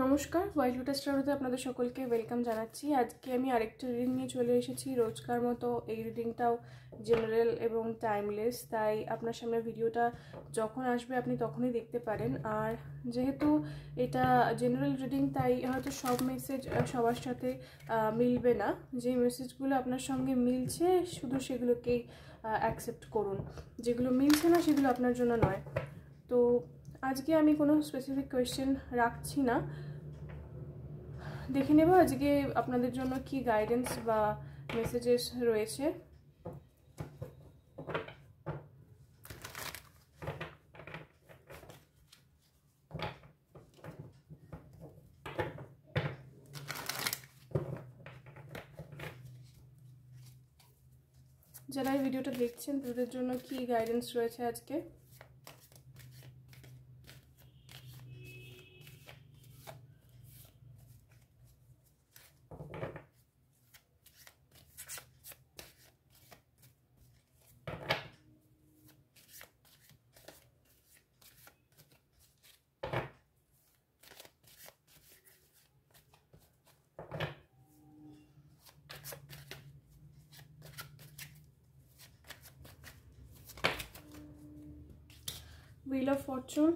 নমস্কার, white lotus টারোতে আপনাদের সকলকে ওয়েলকাম জানাচ্ছি। আজকে আমি আরেকটা রিডিং নিয়ে চলে এসেছি। রোজকার মতো এই রিডিংটাও জেনারেল এবং টাইমলেস, তাই আপনার সামনে ভিডিওটা যখন আসবে আপনি তখনই দেখতে পারেন। আর যেহেতু এটা জেনারেল রিডিং, তাই হয়তো সব মেসেজ সবার সাথে মিলবে না। যে মেসেজগুলো আপনার সঙ্গে মিলছে শুধু সেগুলোকেই অ্যাকসেপ্ট করুন, যেগুলো মিলছে না সেগুলো আপনার জন্য নয়। তো আজকে আমি কোনো স্পেসিফিক কোয়েশ্চেন রাখছি না, দেখে নেব আজকে আপনাদের জন্য কি গাইডেন্স বা মেসেজেস রয়েছে। যারা এই ভিডিওটা দেখছেন তাদের জন্য কি গাইডেন্স রয়েছে আজকে। Wheel of Fortune,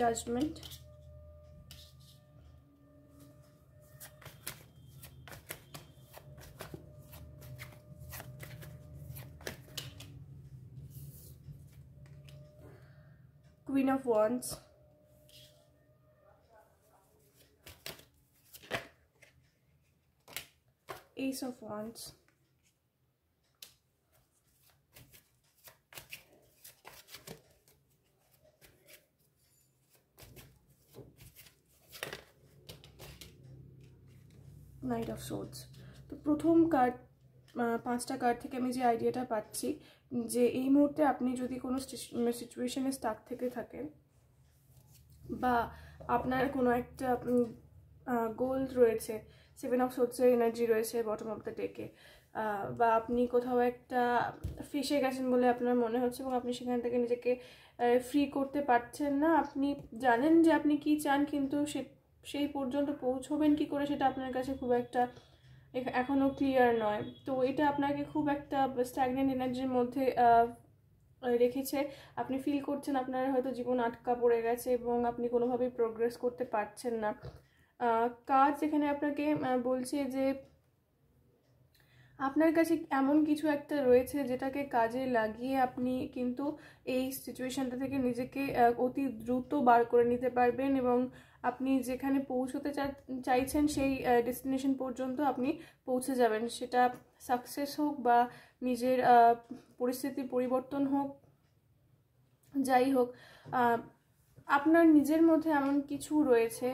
Judgment, Queen of Wands, Ace of Wands, Knight of Swords। তো প্রথম কার্ড, 5টা কার্ড থেকে আমি যে আইডিয়াটা পাচ্ছি যে এই মুহূর্তে আপনি যদি কোনো সিচুয়েশনে স্টাক থেকে থাকেন বা আপনার কোনো একটা গোল রয়েছে, 7 অফ সোর্ডসের এনার্জি রয়েছে বটম অফ দ্য ডেকে, বা আপনি কোথাও একটা ফেসে গেছেন বলে আপনার মনে হচ্ছে এবং আপনি সেখান থেকে নিজেকে ফ্রি করতে পারছেন না। আপনি জানেন যে আপনি কি চান, কিন্তু সেই পর্যন্ত পৌঁছবেন কি করে সেটা আপনার কাছে খুব একটা এখনও ক্লিয়ার নয়। তো এটা আপনাকে খুব একটা স্ট্যাগনেন্ট এনার্জির মধ্যে রেখেছে। আপনি ফিল করছেন আপনার হয়তো জীবন আটকা পড়ে গেছে এবং আপনি কোনোভাবেই প্রোগ্রেস করতে পারছেন না। কাজ এখানে আপনাকে বলছে যে আপনার কাছে এমন কিছু একটা রয়েছে যেটাকে কাজে লাগিয়ে আপনি কিন্তু এই সিচুয়েশনটা থেকে নিজেকে অতি দ্রুত বার করে নিতে পারবেন এবং আপনি যেখানে পৌঁছতে চাইছেন সেই ডেস্টিনেশন পর্যন্ত আপনি পৌঁছে যাবেন। সেটা সাকসেস হোক বা নিজের পরিস্থিতির পরিবর্তন হোক, যাই হোক, আপনার নিজের মধ্যে এমন কিছু রয়েছে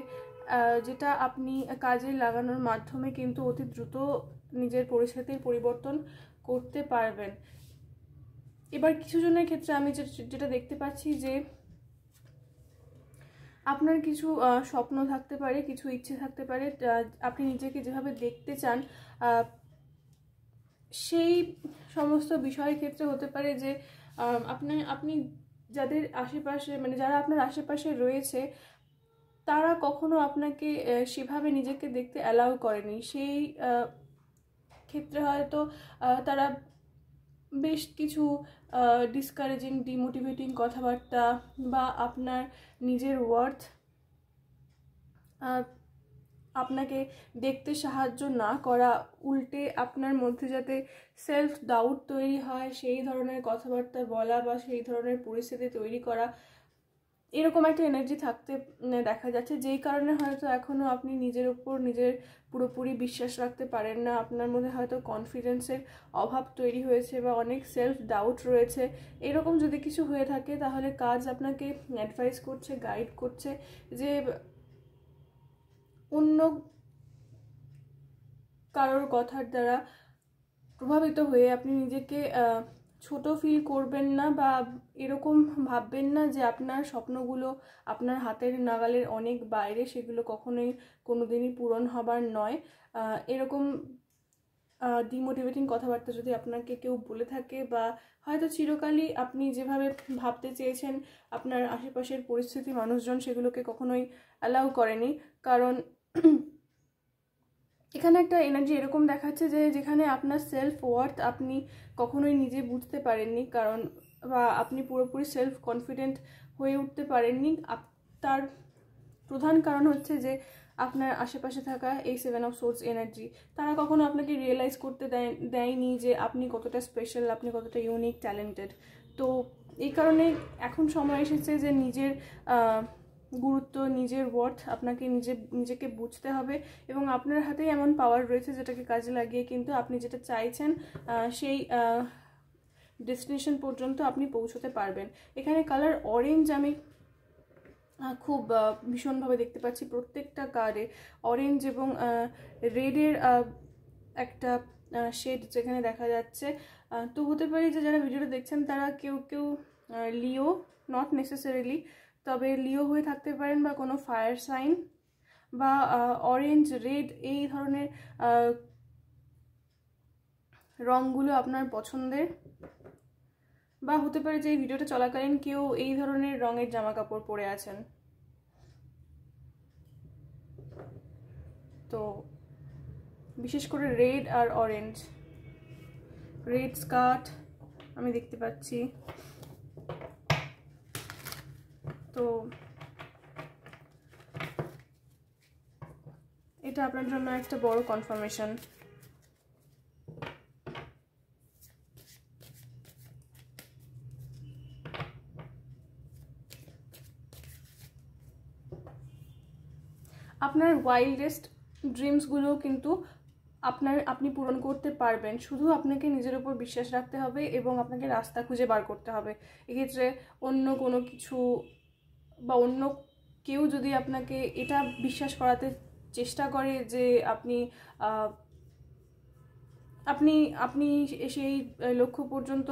যেটা আপনি কাজে লাগানোর মাধ্যমে কিন্তু অতি দ্রুত নিজের পরিস্থিতির পরিবর্তন করতে পারবেন। এবার কিছু জনের ক্ষেত্রে আমি যেটা দেখতে পাচ্ছি যে আপনার কিছু স্বপ্ন থাকতে পারে, কিছু ইচ্ছে থাকতে পারে, আপনি নিজেকে যেভাবে দেখতে চান সেই সমস্ত বিষয়ের ক্ষেত্রে হতে পারে যে আপনি যাদের আশেপাশে, মানে যারা আপনার আশেপাশে রয়েছে তারা কখনো আপনাকে সেভাবে নিজেকে দেখতে অ্যালাউ করেনি। সেই ক্ষেত্রে হয়তো তারা বেশ কিছু ডিসকারেজিং, ডিমোটিভেটিং কথাবার্তা বা আপনার নিজের ওয়ার্থ আপনাকে দেখতে সাহায্য না করা, উল্টে আপনার মধ্যে যাতে সেলফ ডাউট তৈরি হয় সেই ধরনের কথাবার্তা বলা বা সেই ধরনের পরিস্থিতি তৈরি করা, এরকম একটা এনার্জি থাকতে দেখা যাচ্ছে। যেই কারণে হয়তো এখনও আপনি নিজের উপর নিজের পুরোপুরি বিশ্বাস রাখতে পারেন না। আপনার মধ্যে হয়তো কনফিডেন্সের অভাব তৈরি হয়েছে বা অনেক সেলফ ডাউট রয়েছে। এরকম যদি কিছু হয়ে থাকে তাহলে কাজ আপনাকে অ্যাডভাইস করছে, গাইড করছে যে অন্য কারোর কথার দ্বারা প্রভাবিত হয়ে আপনি নিজেকে ছোট ফিল করবেন না বা এরকম ভাববেন না যে আপনার স্বপ্নগুলো আপনার হাতের নাগালের অনেক বাইরে, সেগুলো কখনোই কোনোদিনই পূরণ হবার নয়। এরকম ডিমোটিভেটিং কথাবার্তা যদি আপনাকে কেউ বলে থাকে বা হয়তো চিরকালই আপনি যেভাবে ভাবতে চেয়েছেন আপনার আশেপাশের পরিস্থিতি, মানুষজন সেগুলোকে কখনোই অ্যালাউ করেনি। কারণ এখানে একটা এনার্জি এরকম দেখাচ্ছে যে যেখানে আপনার সেলফ ওয়ার্থ আপনি কখনোই নিজে বুঝতে পারেননি, কারণ বা আপনি পুরোপুরি সেলফ কনফিডেন্ট হয়ে উঠতে পারেননি। তার প্রধান কারণ হচ্ছে যে আপনার আশেপাশে থাকা এই 7 অফ সোর্স এনার্জি, তারা কখনো আপনাকে রিয়েলাইজ করতে দেয়নি যে আপনি কতটা স্পেশাল, আপনি কতটা ইউনিক, ট্যালেন্টেড। তো এই কারণে এখন সময় এসেছে যে নিজের গুরুত্ব, নিজের ওয়ার্থ আপনাকে নিজেকে বুঝতে হবে এবং আপনার হাতেই এমন পাওয়ার রয়েছে যেটাকে কাজে লাগিয়ে কিন্তু আপনি যেটা চাইছেন সেই ডেস্টিনেশন পর্যন্ত আপনি পৌঁছতে পারবেন। এখানে কালার অরেঞ্জ আমি খুব ভীষণভাবে দেখতে পাচ্ছি, প্রত্যেকটা কার্ডে অরেঞ্জ এবং রেডের একটা শেড যেখানে দেখা যাচ্ছে। তো হতে পারে যে যারা ভিডিওটা দেখছেন তারা কেউ কেউ লিও, নট নেসেসারিলি, তবে লিও হয়ে থাকতে পারেন বা কোনো ফায়ার সাইন বা অরেঞ্জ, রেড এই ধরনের রঙগুলো আপনার পছন্দের, বা হতে পারে যে এই ভিডিওটা চলাকালীন কেউ এই ধরনের রঙের জামা কাপড় পরে আছেন। তো বিশেষ করে রেড আর অরেঞ্জ, রেড স্কার্ট আমি দেখতে পাচ্ছি। তো এটা আপনার জন্য একটা বড় কনফার্মেশন। আপনার ওয়াইল্ডেস্ট ড্রিমসগুলো কিন্তু আপনি পূরণ করতে পারবেন, শুধু আপনাকে নিজের উপর বিশ্বাস রাখতে হবে এবং আপনাকে রাস্তা খুঁজে বার করতে হবে। এক্ষেত্রে অন্য কোনো কিছু বা অন্য কেউ যদি আপনাকে এটা বিশ্বাস করাতে চেষ্টা করে যে আপনি আপনি আপনি সেই লক্ষ্য পর্যন্ত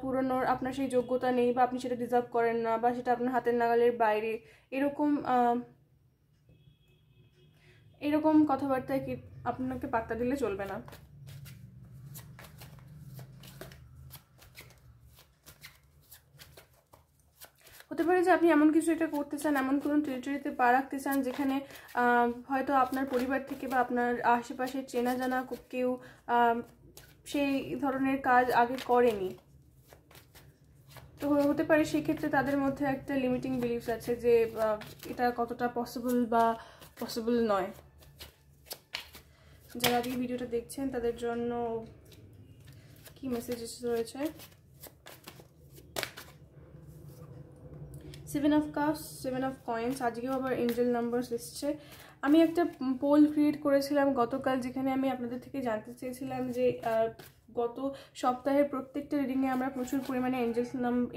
পূরণের আপনার সেই যোগ্যতা নেই বা আপনি সেটা ডিজার্ভ করেন না বা সেটা আপনার হাতের নাগালের বাইরে, এরকম কথাবার্তায় কি আপনাকে পাত্তা দিলে চলবে না। হতে পারে যে আপনি এমন কিছু একটা করতে চান, এমন কোনো টেরিটরিতে পা রাখতে চান যেখানে হয়তো আপনার পরিবার থেকে বা আপনার আশেপাশে চেনা জানা কেউ সেই ধরনের কাজ আগে করেনি। তো হতে পারে সেক্ষেত্রে তাদের মধ্যে একটা লিমিটিং বিলিফস আছে যে এটা কতটা পসিবল বা পসিবল নয়। যারা আজকে ভিডিওটা দেখছেন তাদের জন্য কি মেসেজেস রয়েছে? 7 অফ কাপস, 7 অফ কয়েন্স, আজকেও আবার এঞ্জেল নাম্বারস এসছে। আমি একটা পোল ক্রিয়েট করেছিলাম গতকাল, যেখানে আমি আপনাদের থেকে জানতে চেয়েছিলাম যে গত সপ্তাহের প্রত্যেকটা রিডিংয়ে আমরা প্রচুর পরিমাণে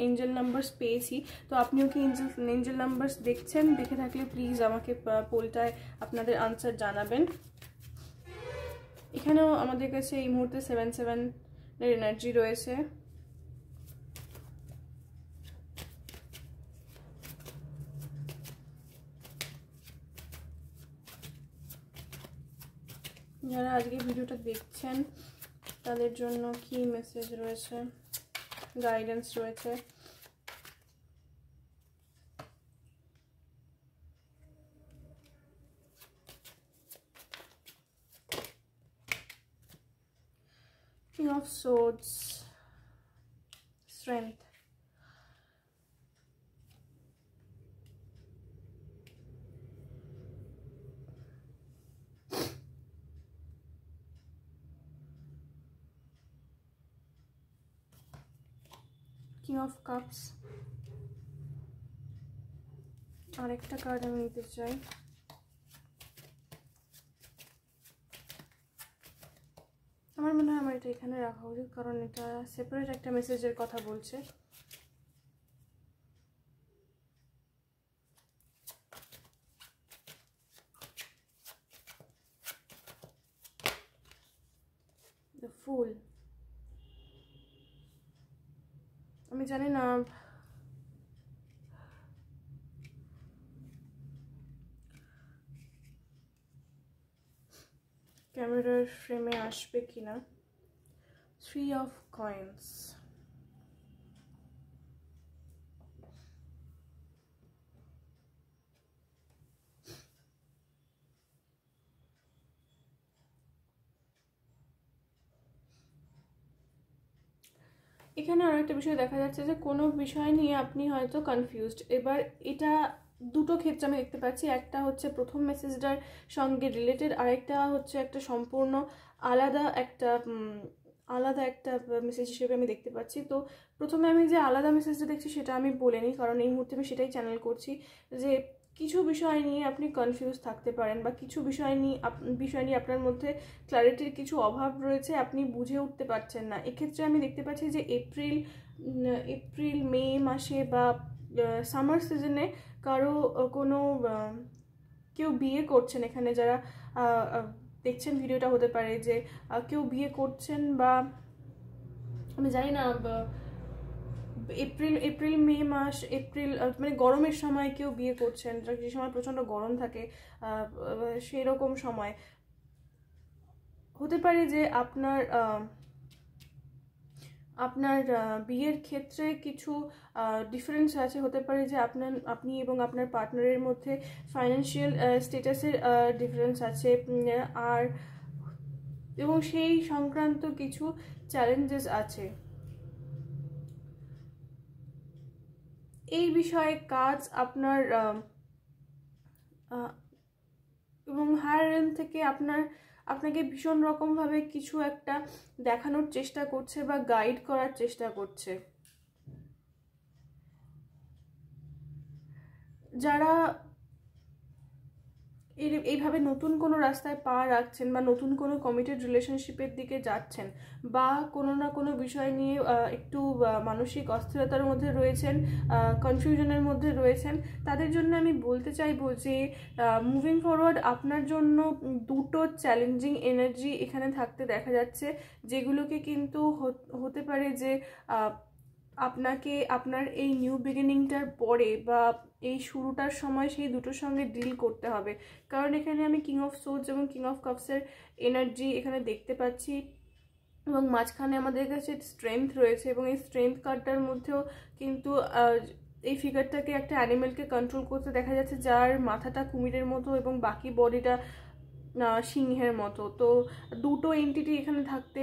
এঞ্জেল নাম্বারস পেয়েছি। তো আপনিও কি এঞ্জেল নাম্বারস দেখছেন? দেখে থাকলে প্লিজ আমাকে পোলটায় আপনাদের আনসার জানাবেন। এখানেও আমাদের কাছে এই মুহূর্তে 7-7 এর এনার্জি রয়েছে। যারা আজকে ভিডিওটা দেখছেন তাদের জন্য কি মেসেজ রয়েছে, গাইডেন্স রয়েছে? King of Swords, Strength, King of Cups। আরেকটা কার্ড আমি নিতে চাই। আমার মনে হয় আমার এটা এখানে রাখা উচিত, কারণ এটা সেপারেট একটা মেসেজের কথা বলছে। The Fool, আমি জানি না ক্যামেরার ফ্রেমে আসবে কিনা। 3 of coins, এখানে আরো একটা বিষয় দেখা যাচ্ছে যে কোনো বিষয় নিয়ে আপনি হয়তো কনফিউজড। এবার এটা দুটো ক্ষেত্রে আমি দেখতে পাচ্ছি, একটা হচ্ছে প্রথম মেসেজটার সঙ্গে রিলেটেড, আরেকটা হচ্ছে একটা সম্পূর্ণ আলাদা একটা মেসেজ হিসেবে আমি দেখতে পাচ্ছি। তো প্রথমে আমি যে আলাদা মেসেজটা দেখছি সেটা আমি বলিনি, কারণ এই মুহূর্তে আমি সেটাই চ্যানেল করছি যে কিছু বিষয় নিয়ে আপনি কনফিউজ থাকতে পারেন বা কিছু বিষয় নিয়ে আপনার মধ্যে ক্ল্যারিটির কিছু অভাব রয়েছে, আপনি বুঝে উঠতে পারছেন না। এক্ষেত্রে আমি দেখতে পাচ্ছি যে এপ্রিল মে মাসে বা সামার সিজনে কারো কেউ বিয়ে করছেন, এখানে যারা দেখছেন ভিডিওটা হতে পারে যে কেউ বিয়ে করছেন, বা আমি জানি না এপ্রিল মে মাস, মানে গরমের সময় কেউ বিয়ে করছেন, যে সময় প্রচণ্ড গরম থাকে সেই রকম সময় হতে পারে যে আপনার বিয়ের ক্ষেত্রে কিছু ডিফারেন্স আছে। হতে পারে যে আপনি এবং আপনার পার্টনারের মধ্যে ফাইন্যান্সিয়াল স্ট্যাটাসের ডিফারেন্স আছে, আর এবং সেই সংক্রান্ত কিছু চ্যালেঞ্জেস আছে। এই বিষয়ে কাজ আপনার এবং হায়ার রেলম থেকে আপনাকে ভীষণ রকমভাবে কিছু একটা দেখানোর চেষ্টা করছে বা গাইড করার চেষ্টা করছে। যারা এইভাবে নতুন কোনো রাস্তায় পা রাখছেন বা নতুন কোনো কমিটেড রিলেশনশিপের দিকে যাচ্ছেন, বা কোনো না কোনো বিষয় নিয়ে একটু মানসিক অস্থিরতার মধ্যে রয়েছেন, কনফিউশনের মধ্যে রয়েছেন, তাদের জন্য আমি বলতে চাইবো যে মুভিং ফরওয়ার্ড আপনার জন্য দুটো চ্যালেঞ্জিং এনার্জি এখানে থাকতে দেখা যাচ্ছে, যেগুলোকে কিন্তু হতে পারে যে আপনাকে আপনার এই নিউ বিগিনিংটার পরে বা এই শুরুটার সময় সেই দুটোর সঙ্গে ডিল করতে হবে। কারণ এখানে আমি কিং অফ সোর্ডস এবং কিং অফ কাপসের এনার্জি এখানে দেখতে পাচ্ছি, এবং মাঝখানে আমাদের কাছে স্ট্রেংথ রয়েছে, এবং এই স্ট্রেংথ কার্ডটার মধ্যেও কিন্তু এই ফিগারটাকে একটা অ্যানিমেলকে কন্ট্রোল করতে দেখা যাচ্ছে, যার মাথাটা কুমিরের মতো এবং বাকি বডিটা সিংহের মতো। তো দুটো এন্টিটি এখানে থাকতে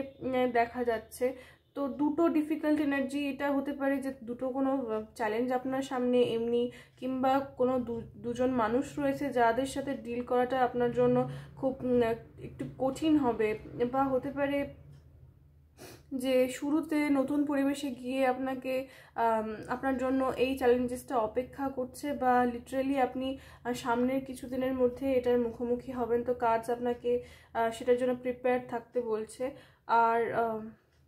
দেখা যাচ্ছে। তো দুটো ডিফিকাল্ট এনার্জি, এটা হতে পারে যে দুটো কোনো চ্যালেঞ্জ আপনার সামনে এমনি, কিংবা কোনো দুজন মানুষ রয়েছে যাদের সাথে ডিল করাটা আপনার জন্য খুব একটু কঠিন হবে, বা হতে পারে যে শুরুতে নতুন পরিবেশে গিয়ে আপনার জন্য এই চ্যালেঞ্জেসটা অপেক্ষা করছে, বা লিটারালি আপনি সামনের কিছুদিনের মধ্যে এটার মুখোমুখি হবেন। তো কাজ আপনাকে সেটার জন্য প্রিপেয়ার থাকতে বলছে। আর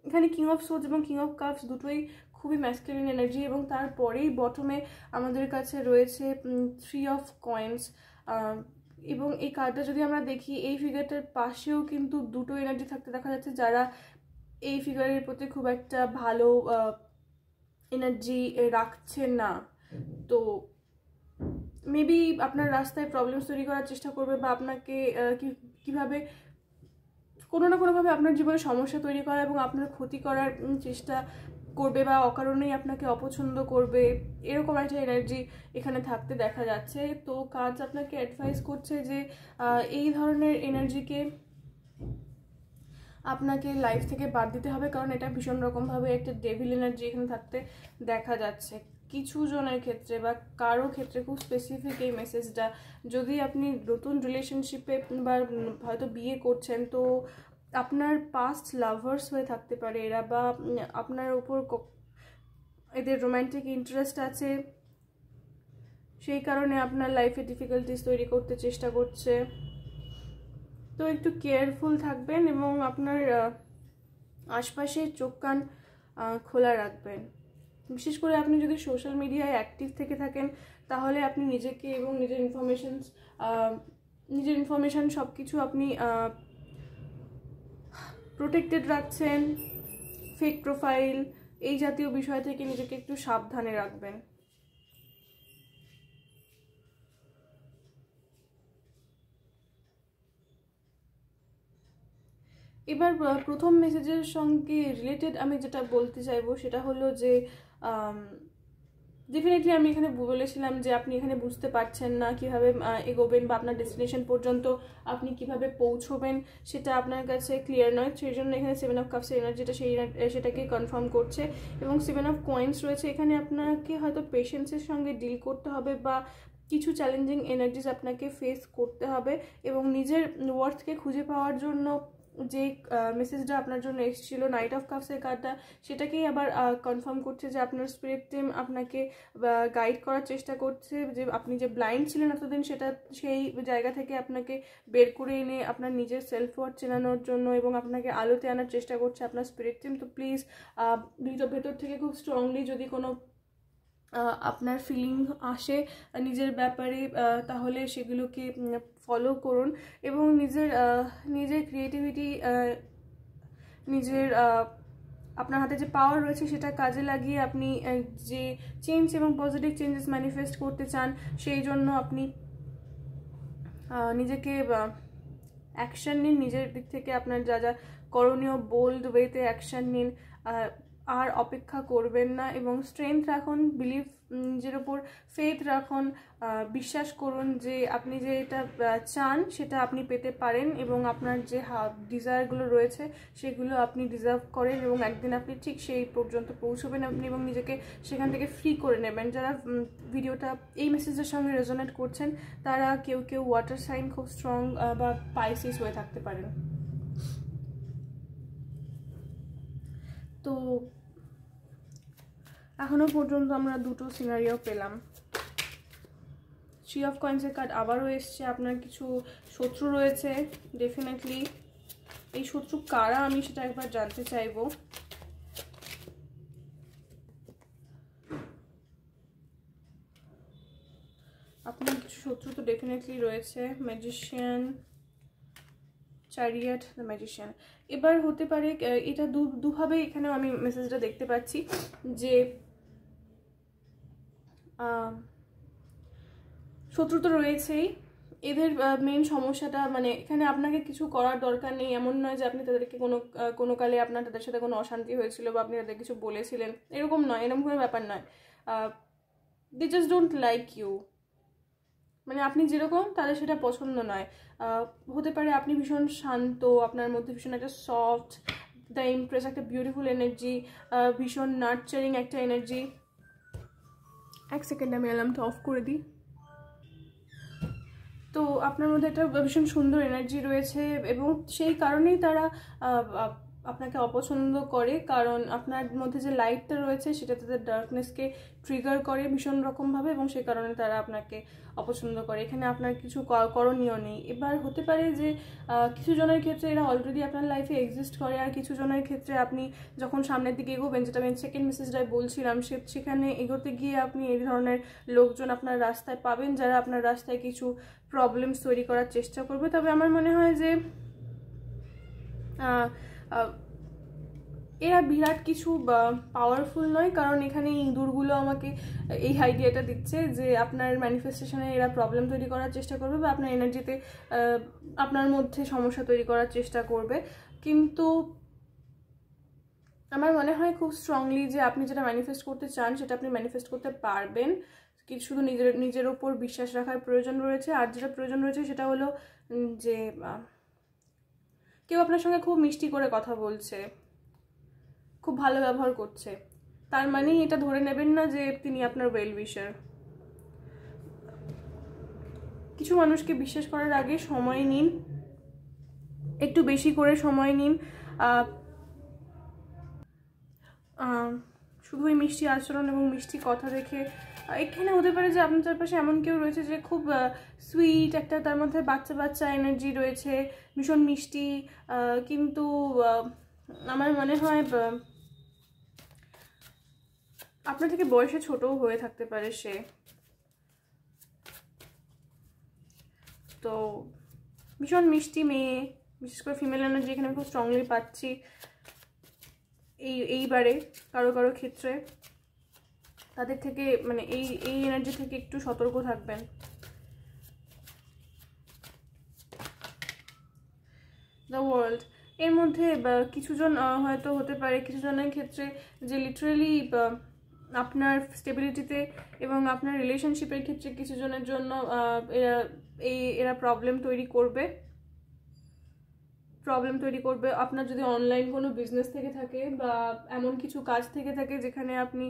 এখানে কিং অফ সোর্ডস এবং কিং অফ কাপস দুটোই খুবই ম্যাসকুলিন এনার্জি, এবং তারপরেই বটমে আমাদের কাছে রয়েছে 3 of coins। এবং এই কার্ডটা যদি আমরা দেখি, এই ফিগারটার পাশেও কিন্তু দুটো এনার্জি থাকতে দেখা যাচ্ছে, যারা এই ফিগারের প্রতি খুব একটা ভালো এনার্জি রাখছে না। তো মেবি আপনার রাস্তায় প্রবলেমস তৈরি করার চেষ্টা করবে, বা আপনাকে কিভাবে কোনো না কোনোভাবে আপনার জীবনে সমস্যা তৈরি করা এবং আপনার ক্ষতি করার চেষ্টা করবে, বা অকারণেই আপনাকে অপছন্দ করবে, এরকম একটা এনার্জি এখানে থাকতে দেখা যাচ্ছে। তো কাজ আপনাকে অ্যাডভাইস করছে যে এই ধরনের এনার্জিকে আপনাকে লাইফ থেকে বাদ দিতে হবে, কারণ এটা ভীষণ রকমভাবে একটা ডেভিল এনার্জি এখানে থাকতে দেখা যাচ্ছে কিছু জনের ক্ষেত্রে, বা কারো ক্ষেত্রে খুব স্পেসিফিক এই মেসেজটা। যদি আপনি নতুন রিলেশনশিপে বা হয়তো বিয়ে করছেন, তো আপনার পাস্ট লাভার্স হয়ে থাকতে পারে এরা, বা আপনার উপর এদের রোম্যান্টিক ইন্টারেস্ট আছে, সেই কারণে আপনার লাইফে ডিফিকাল্টিস তৈরি করতে চেষ্টা করছে। তো একটু কেয়ারফুল থাকবেন এবং আপনার আশপাশে চোখ কান খোলা রাখবেন। বিশেষ করে আপনি যদি সোশ্যাল মিডিয়ায় অ্যাক্টিভ থেকে থাকেন, তাহলে আপনি নিজেকে এবং নিজের ইনফরমেশন সব কিছু আপনি প্রোটেক্টেড রাখছেন। ফেক প্রোফাইল এই জাতীয় বিষয় থেকে নিজেকে একটু সাবধানে রাখবেন। এবার প্রথম মেসেজের সঙ্গে রিলেটেড আমি যেটা বলতে চাইবো সেটা হলো যে ডেফিনেটলি আমি এখানে বলেছিলাম যে আপনি এখানে বুঝতে পারছেন না কীভাবে এগোবেন বা আপনার ডেস্টিনেশন পর্যন্ত আপনি কিভাবে পৌঁছবেন, সেটা আপনার কাছে ক্লিয়ার নয়। সেই জন্য এখানে 7 অফ কাপসের এনার্জিটা সেটাকে কনফার্ম করছে। এবং 7 অফ কয়েন্স রয়েছে এখানে। আপনাকে হয়তো পেশেন্সের সঙ্গে ডিল করতে হবে বা কিছু চ্যালেঞ্জিং এনার্জিস আপনাকে ফেস করতে হবে, এবং নিজের ওয়ার্থকে খুঁজে পাওয়ার জন্য যে মেসেজটা আপনার জন্য এসেছিল নাইট অফ কাপসের কার্ডটা, সেটাকেই আবার কনফার্ম করছে যে আপনার স্পিরিট টিম আপনাকে গাইড করার চেষ্টা করছে, যে আপনি যে ব্লাইন্ড ছিলেন এতদিন সেটা সেই জায়গা থেকে আপনাকে বের করে এনে আপনার নিজের সেলফ ওয়ার্থ চেনানোর জন্য এবং আপনাকে আলোতে আনার চেষ্টা করছে আপনার স্পিরিট টিম। তো প্লিজ ভেতর থেকে খুব স্ট্রংলি যদি কোনো আপনার ফিলিং আসে নিজের ব্যাপারে, তাহলে সেগুলোকে ফলো করুন এবং নিজের ক্রিয়েটিভিটি, নিজের আপনার হাতে যে পাওয়ার রয়েছে সেটা কাজে লাগিয়ে আপনি যে চেঞ্জ এবং পজিটিভ চেঞ্জেস ম্যানিফেস্ট করতে চান সেই জন্য আপনি নিজেকে অ্যাকশন নিন। নিজের দিক থেকে আপনার যা যা করণীয় বোল্ড ওয়েতে অ্যাকশন নিন, আর অপেক্ষা করবেন না এবং স্ট্রেংথ রাখুন, বিলিভ, নিজের ওপর ফেথ রাখুন, বিশ্বাস করুন যে আপনি যে এটা চান সেটা আপনি পেতে পারেন এবং আপনার যে ডিজায়ারগুলো রয়েছে সেগুলো আপনি ডিজার্ভ করেন এবং একদিন আপনি ঠিক সেই পর্যন্ত পৌঁছবেন আপনি এবং নিজেকে সেখান থেকে ফ্রি করে নেবেন। যারা ভিডিওটা এই মেসেজের সঙ্গে রেজোনেট করছেন তারা কেউ ওয়াটার সাইন খুব স্ট্রং বা পাইসিস হয়ে থাকতে পারেন। তো এখনো পর্যন্ত আমরা দুটো সিনারিও পেলাম। 3 অফ কয়েন্সের কার্ড আবারও এসছে। আপনার কিছু শত্রু রয়েছে ডেফিনেটলি। এই শত্রু কারা আমি সেটা একবার জানতে চাইবো। আপনার কিছু শত্রু তো ডেফিনেটলি রয়েছে। Magician, chariot, the magician. এবার হতে পারে এটা দুভাবে এখানেও আমি মেসেজটা দেখতে পাচ্ছি যে শত্রু তো রয়েছেই, এদের মেন সমস্যাটা মানে এখানে আপনাকে কিছু করার দরকার নেই। এমন নয় যে আপনি তাদেরকে কোনো কালে আপনার তাদের সাথে কোনো অশান্তি হয়েছিল বা আপনি তাদের কিছু বলেছিলেন, এরকম নয়, এরকম কোনো ব্যাপার নয়। They just don't like you, মানে আপনি যেরকম তাদের সেটা পছন্দ নয়। হতে পারে আপনি ভীষণ শান্ত, আপনার মধ্যে ভীষণ একটা সফট, দ্য ইমপ্রেস, একটা বিউটিফুল এনার্জি, ভীষণ নার্চারিং একটা এনার্জি। এক সেকেন্ড আমি অ্যালার্মটা অফ করে দিই। তো আপনার মধ্যে একটা ভীষণ সুন্দর এনার্জি রয়েছে এবং সেই কারণেই তারা আপনাকে অপছন্দ করে, কারণ আপনার মধ্যে যে লাইটটা রয়েছে সেটা তাদের ডার্কনেসকে ট্রিগার করে ভীষণ রকমভাবে এবং সেই কারণে তারা আপনাকে অপছন্দ করে। এখানে আপনার কিছু করণীয় নেই। এবার হতে পারে যে কিছু জনের ক্ষেত্রে এরা অলরেডি আপনার লাইফে এক্সিস্ট করে, আর কিছু জনের ক্ষেত্রে আপনি যখন সামনের দিকে এগোবেন, যেটা আমি সেকেন্ড মেসেজটাই বলছিলাম, সেখানে এগোতে গিয়ে আপনি এই ধরনের লোকজন আপনার রাস্তায় পাবেন যারা আপনার রাস্তায় কিছু প্রবলেমস তৈরি করার চেষ্টা করবে। তবে আমার মনে হয় যে এরা বিরাট কিছু পাওয়ারফুল নয়, কারণ এখানে ইঁদুরগুলো আমাকে এই আইডিয়াটা দিচ্ছে যে আপনার ম্যানিফেস্টেশনে এরা প্রবলেম তৈরি করার চেষ্টা করবে বা আপনার এনার্জিতে আপনার মধ্যে সমস্যা তৈরি করার চেষ্টা করবে। কিন্তু আমার মনে হয় খুব স্ট্রংলি যে আপনি যেটা ম্যানিফেস্ট করতে চান সেটা আপনি ম্যানিফেস্ট করতে পারবেন, কিন্তু শুধু নিজের ওপর বিশ্বাস রাখার প্রয়োজন রয়েছে। আর যেটা প্রয়োজন রয়েছে সেটা হলো যে কেউ আপনার সঙ্গে খুব মিষ্টি করে কথা বলছে, খুব ভালো ব্যবহার করছে, তার মানে এটা ধরে নেবেন না যে তিনি আপনার ওয়েল উইশার। কিছু মানুষকে বিশ্বাস করার আগে সময় নিন, একটু বেশি করে সময় নিন। শুধুই মিষ্টি আচরণ এবং মিষ্টি কথা দেখে এখানে হতে পারে যে আপনার চারপাশে এমন কেউ রয়েছে যে খুব সুইট, একটা তার মধ্যে বাচ্চা এনার্জি রয়েছে, ভীষণ মিষ্টি, কিন্তু আমার মনে হয় আপনার থেকে বয়সে ছোটও হয়ে থাকতে পারে সে। তো ভীষণ মিষ্টি মেয়ে, বিশেষ করে ফিমেল এনার্জি এখানে খুব স্ট্রংলি পাচ্ছি। এইবারে কারো কারো ক্ষেত্রে তাদের থেকে মানে এই এনার্জি থেকে একটু সতর্ক থাকবেন। দ্য ওয়ার্ল্ড, এর মধ্যে কিছুজন হয়তো হতে পারে কিছুজনের ক্ষেত্রে যে লিটারালি আপনার স্টেবিলিটিতে এবং আপনার রিলেশনশিপের ক্ষেত্রে কিছুজনের জন্য এরা প্রবলেম তৈরি করবে। আপনার যদি অনলাইন কোনো বিজনেস থেকে থাকে বা এমন কিছু কাজ থেকে থাকে যেখানে আপনি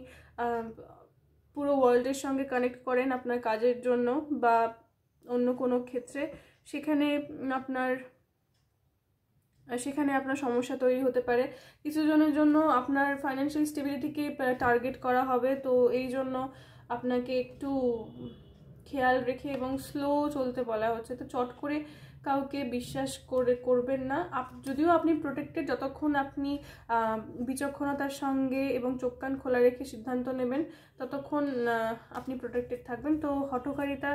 পুরো ওয়ার্ল্ডের সঙ্গে কানেক্ট করেন আপনার কাজের জন্য বা অন্য কোনো ক্ষেত্রে, সেখানে আপনার সমস্যা তৈরি হতে পারে। কিছুজনের জন্য আপনার ফাইন্যান্সিয়াল স্টেবিলিটিকে টার্গেট করা হবে, তো এই জন্য আপনাকে একটু খেয়াল রেখে এবং স্লো চলতে বলা হচ্ছে। তো চট করে কাউকে বিশ্বাস করবেন না। যদিও আপনি প্রোটেক্টেড, যতক্ষণ আপনি বিচক্ষণতার সঙ্গে এবং চোখ কান খোলা রেখে সিদ্ধান্ত নেবেন ততক্ষণ আপনি প্রোটেক্টেড থাকবেন। তো হঠকারিতা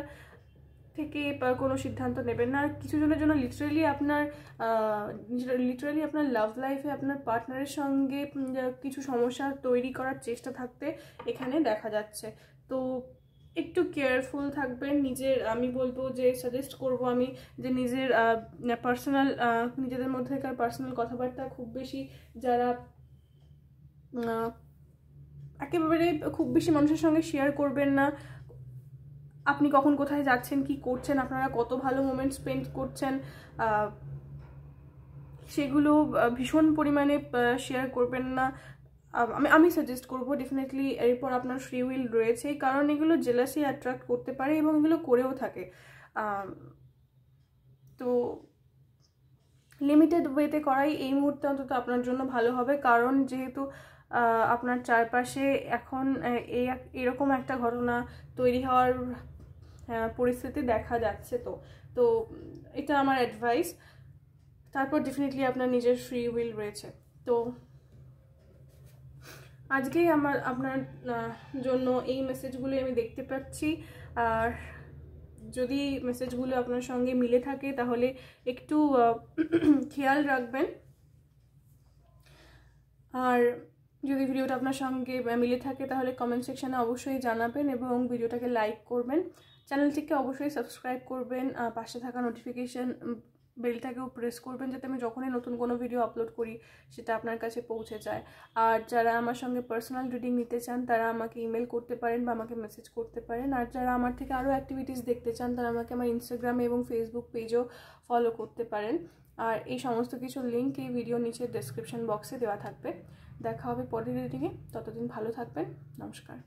থেকে কোনো সিদ্ধান্ত নেবেন না। আর কিছুজনের জন্য লিটারালি আপনার লাভ লাইফে আপনার পার্টনারের সঙ্গে কিছু সমস্যা তৈরি করার চেষ্টা থাকতে এখানে দেখা যাচ্ছে। তো একটু কেয়ারফুল থাকবেন। আমি বলবো যে সাজেস্ট করব আমি যে নিজেদের মধ্যেকার পার্সোনাল কথাবার্তা খুব বেশি যারা একেবারে খুব বেশি মানুষের সঙ্গে শেয়ার করবেন না। আপনি কখন কোথায় যাচ্ছেন, কি করছেন, আপনারা কত ভালো মোমেন্ট স্পেন্ড করছেন, সেগুলো ভীষণ পরিমাণে শেয়ার করবেন না। আমি সাজেস্ট করব ডেফিনেটলি। এরপর আপনার ফ্রি উইল রয়েছে, কারণ এগুলো জেলাসি অ্যাট্রাক্ট করতে পারে এবং এগুলো করেও থাকে। তো লিমিটেড ওয়েতে করাই এই মুহূর্তে অন্তত আপনার জন্য ভালো হবে, কারণ যেহেতু আপনার চারপাশে এখন এরকম একটা ঘটনা তৈরি হওয়ার পরিস্থিতি দেখা যাচ্ছে। তো এটা আমার অ্যাডভাইস। তারপর ডেফিনেটলি আপনার নিজের ফ্রি উইল রয়েছে। তো আজকেই আপনার জন্য এই মেসেজগুলো আমি দেখতে পাচ্ছি। আর যদি মেসেজগুলো আপনার সঙ্গে মিলে থাকে তাহলে একটু খেয়াল রাখবেন। আর যদি ভিডিওটা আপনার সঙ্গে মিলে থাকে তাহলে কমেন্ট সেকশানে অবশ্যই জানাবেন এবং ভিডিওটাকে লাইক করবেন। চ্যানেলটিকে অবশ্যই সাবস্ক্রাইব করবেন, পাশে থাকা নোটিফিকেশান বেলটাকেও প্রেস করবেন যাতে আমি যখনই নতুন কোনো ভিডিও আপলোড করি সেটা আপনার কাছে পৌঁছে যায়। আর যারা আমার সঙ্গে পার্সোনাল রিডিং নিতে চান তারা আমাকে ইমেল করতে পারেন বা আমাকে মেসেজ করতে পারেন। আর যারা আমার থেকে আরও অ্যাক্টিভিটিস দেখতে চান তারা আমাকে আমার ইনস্টাগ্রামে এবং ফেসবুক পেজও ফলো করতে পারেন। আর এই সমস্ত কিছু লিঙ্ক এই ভিডিও নিচে ডেসক্রিপশন বক্সে দেওয়া থাকবে। দেখা হবে পরের রিডিংয়ে, ততদিন ভালো থাকবেন। নমস্কার।